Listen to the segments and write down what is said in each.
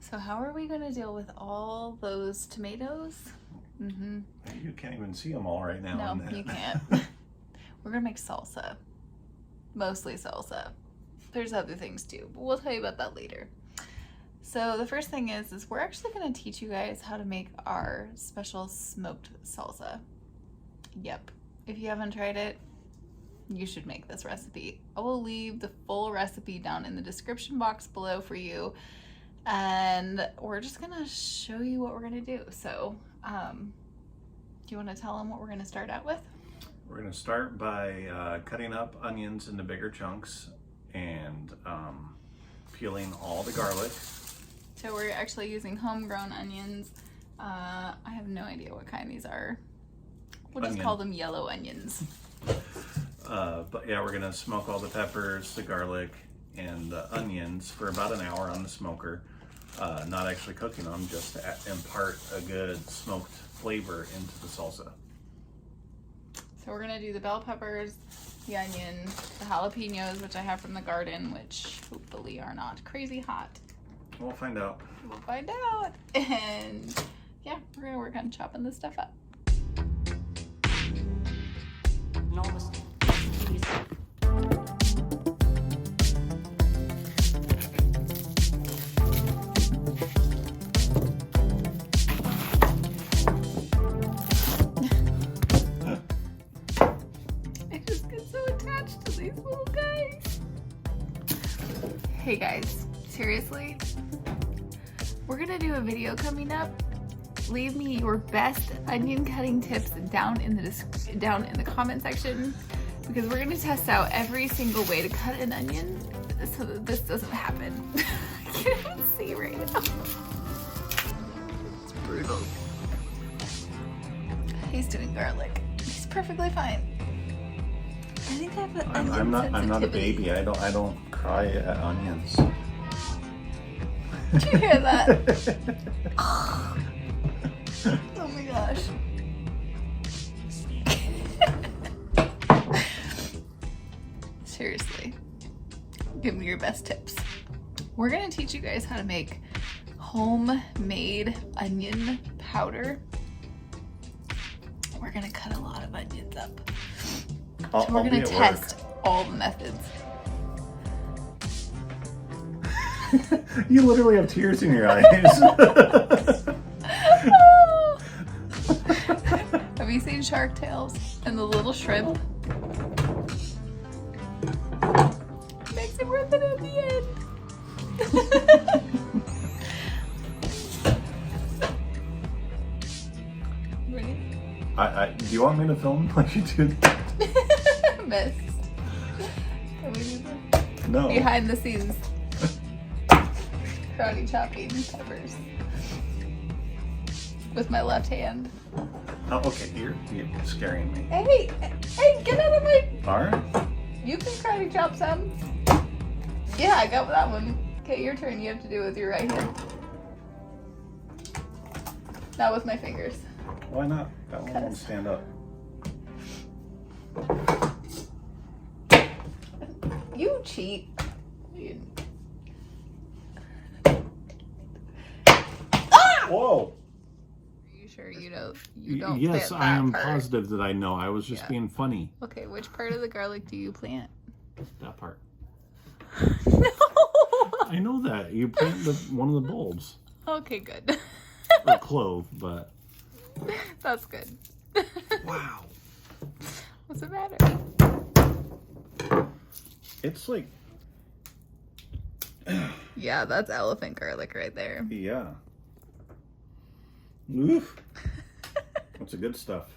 So how are we gonna deal with all those tomatoes? Mm-hmm. You can't even see them all right now. No, you can't. We're gonna make salsa. Mostly salsa. There's other things too, but we'll tell you about that later. So the first thing is we're actually gonna teach you guys how to make our special smoked salsa. Yep. If you haven't tried it, you should make this recipe. I will leave the full recipe down in the description box below for you. And we're just gonna show you what we're gonna do. So, do you wanna tell them what we're gonna start out with? We're gonna start by cutting up onions into bigger chunks and peeling all the garlic. So we're actually using homegrown onions. I have no idea what kind these are. We'll just call them yellow onions. But yeah, we're gonna smoke all the peppers, the garlic, and the onions for about an hour on the smoker. Not actually cooking them, just to impart a good smoked flavor into the salsa. So we're gonna do the bell peppers, the onion, the jalapeños, which I have from the garden, which hopefully are not crazy hot. We'll find out. We'll find out. And yeah, we're gonna work on chopping this stuff up. Enormous. I just get so attached to these little guys. Hey guys, seriously? We're gonna do a video coming up. Leave me your best onion cutting tips down in the comment section, because we're gonna test out every single way to cut an onion so that this doesn't happen. I can't even see right now. It's brutal. He's doing garlic. He's perfectly fine. I think I have an onion I'm not a sensitivity. baby. I don't cry at onions. Did you hear that? Oh my gosh. Seriously, give me your best tips. We're gonna teach you guys how to make homemade onion powder. We're gonna cut a lot of onions up. So we're gonna test all the methods. You literally have tears in your eyes. Have you seen Shark Tales and the little shrimp? Makes it worth it at the end. Ready? Do you want me to film like you do that? Missed. Can we do this? No. Behind the scenes. Karate chopping peppers. With my left hand. Oh, okay. You're scaring me. Hey, get out of my... All right. You can karate chop some. Yeah, I got that one. Okay, your turn. You have to do it with your right hand. Not with my fingers. Why not? That one won't stand up. You cheat. Ah! Whoa. Are you sure you don't Yes, plant I am that part? positive that I know. I was just being funny. Okay, which part of the garlic do you plant? That part. No! I know that. You plant one of the bulbs. Okay, good. Or clove, but... That's good. Wow. What's the matter? It's like... Yeah, that's elephant garlic right there. Yeah. Oof. That's the good stuff.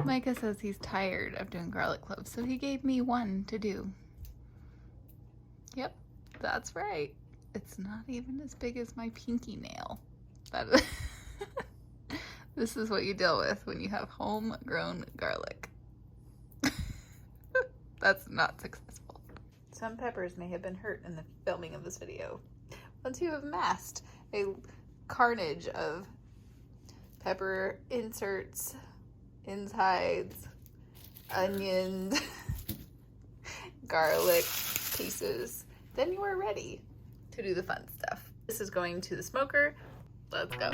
Micah says he's tired of doing garlic cloves, so he gave me one to do. Yep, that's right. It's not even as big as my pinky nail. This is what you deal with when you have homegrown garlic. That's not successful. Some peppers may have been hurt in the filming of this video. Once you have amassed a carnage of pepper inserts, insides, onions, garlic pieces, then you are ready to do the fun stuff. This is going to the smoker. Let's go.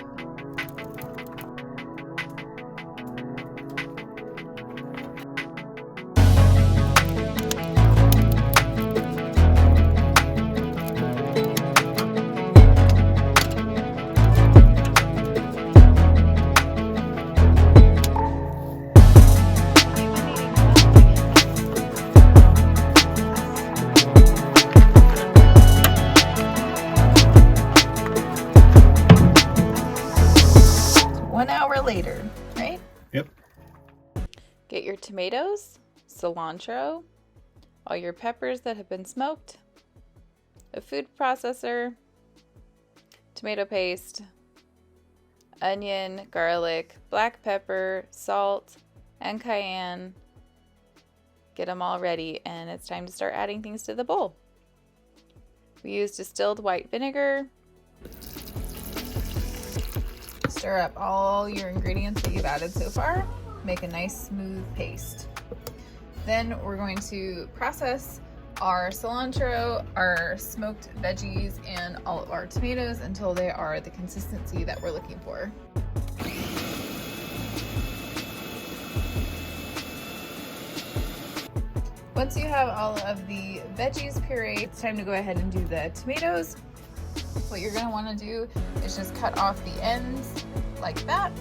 Later, right? Yep. Get your tomatoes, cilantro, all your peppers that have been smoked, a food processor, tomato paste, onion, garlic, black pepper, salt, and cayenne. Get them all ready, and it's time to start adding things to the bowl. We use distilled white vinegar. Stir up all your ingredients that you've added so far. Make a nice smooth paste. Then we're going to process our cilantro, our smoked veggies, and all of our tomatoes until they are the consistency that we're looking for. Once you have all of the veggies pureed, it's time to go ahead and do the tomatoes. What you're going to want to do is just cut off the ends like that,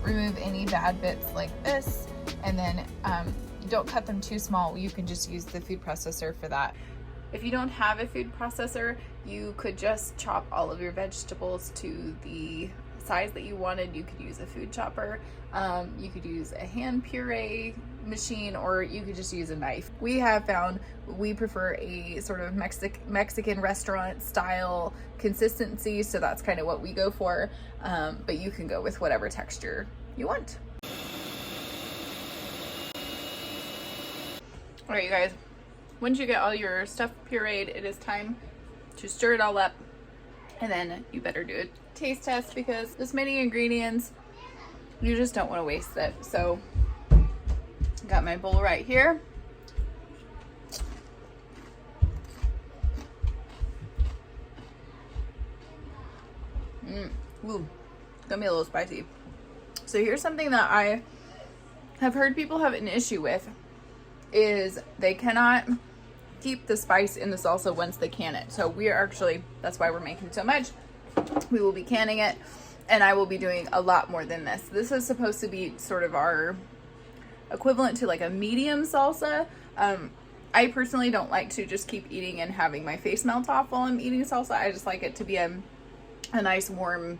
remove any bad bits like this, and then don't cut them too small. You can just use the food processor for that. If you don't have a food processor, you could just chop all of your vegetables to the size that you wanted. You could use a food chopper, you could use a hand puree machine, or you could just use a knife. We have found we prefer a sort of Mexican restaurant style consistency, so that's kind of what we go for, but you can go with whatever texture you want. All right, you guys, once you get all your stuff pureed, it is time to stir it all up, and then you better do a taste test because this many ingredients, you just don't want to waste it. So got my bowl right here. Ooh, gonna be a little spicy. So here's something that I have heard people have an issue with, is they cannot keep the spice in the salsa once they can it. So we are actually, that's why we're making so much. We will be canning it, and I will be doing a lot more than this. This is supposed to be sort of our equivalent to like a medium salsa. I personally don't like to just keep eating and having my face melt off while I'm eating salsa. I just like it to be a nice warm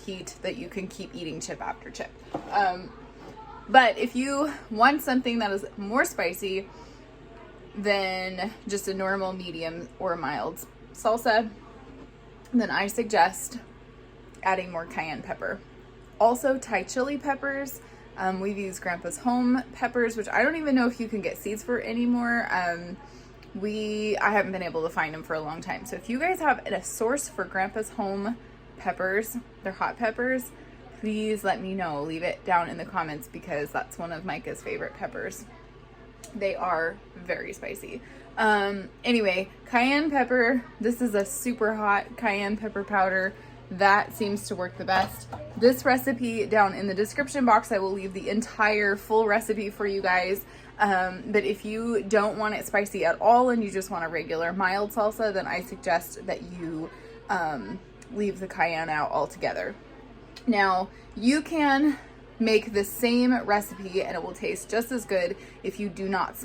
heat that you can keep eating chip after chip. But if you want something that is more spicy than just a normal medium or mild salsa, then I suggest adding more cayenne pepper. Also Thai chili peppers. We've used Grandpa's Home peppers, which I don't even know if you can get seeds for anymore. I haven't been able to find them for a long time. So if you guys have a source for Grandpa's Home peppers, they're hot peppers, please let me know. Leave it down in the comments because that's one of Micah's favorite peppers. They are very spicy. Anyway, cayenne pepper. This is a super hot cayenne pepper powder. That seems to work the best. This recipe down in the description box, I will leave the entire full recipe for you guys. But if you don't want it spicy at all and you just want a regular mild salsa, then I suggest that you leave the cayenne out altogether. Now, you can make the same recipe and it will taste just as good if you do not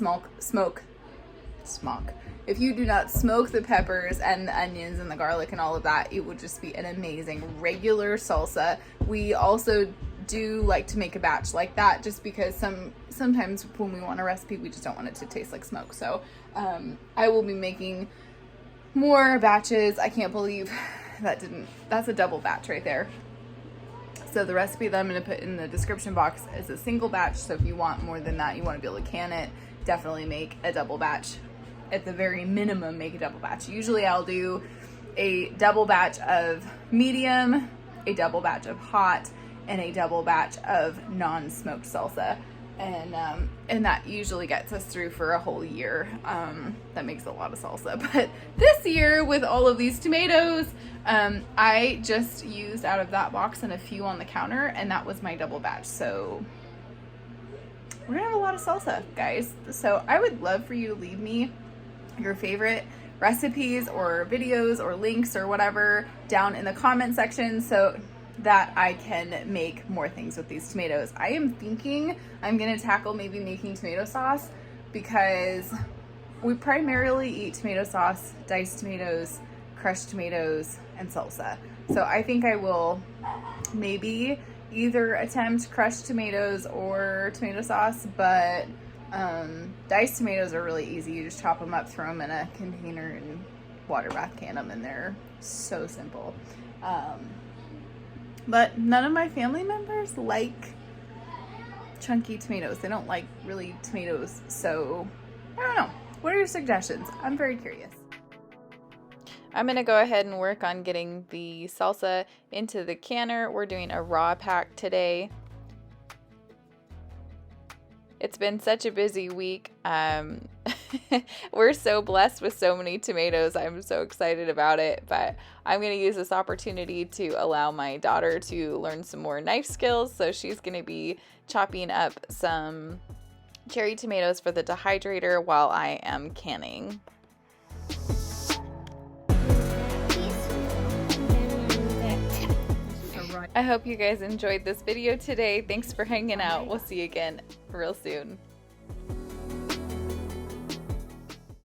if you do not smoke the peppers and the onions and the garlic and all of that. It would just be an amazing regular salsa. We also do like to make a batch like that just because sometimes when we want a recipe, we just don't want it to taste like smoke. So I will be making more batches. I can't believe that's a double batch right there. So the recipe that I'm going to put in the description box is a single batch. So if you want more than that, you want to be able to can it, definitely make a double batch. At the very minimum, make a double batch. Usually I'll do a double batch of medium, a double batch of hot, and a double batch of non-smoked salsa. And that usually gets us through for a whole year. That makes a lot of salsa. But this year, with all of these tomatoes, I just used out of that box and a few on the counter, and that was my double batch. So we're gonna have a lot of salsa, guys. So I would love for you to leave me your favorite recipes or videos or links or whatever down in the comment section so that I can make more things with these tomatoes. I am thinking I'm gonna tackle maybe making tomato sauce, because we primarily eat tomato sauce, diced tomatoes, crushed tomatoes, and salsa. So I think I will maybe either attempt crushed tomatoes or tomato sauce, but diced tomatoes are really easy. You just chop them up, throw them in a container, and water bath can them, and they're so simple. But none of my family members like chunky tomatoes. They don't like really tomatoes. So I don't know. What are your suggestions? I'm very curious. I'm going to go ahead and work on getting the salsa into the canner. We're doing a raw pack today. It's been such a busy week. We're so blessed with so many tomatoes. I'm so excited about it, but I'm going to use this opportunity to allow my daughter to learn some more knife skills. So she's going to be chopping up some cherry tomatoes for the dehydrator while I am canning. I hope you guys enjoyed this video today. Thanks for hanging out. We'll see you again real soon.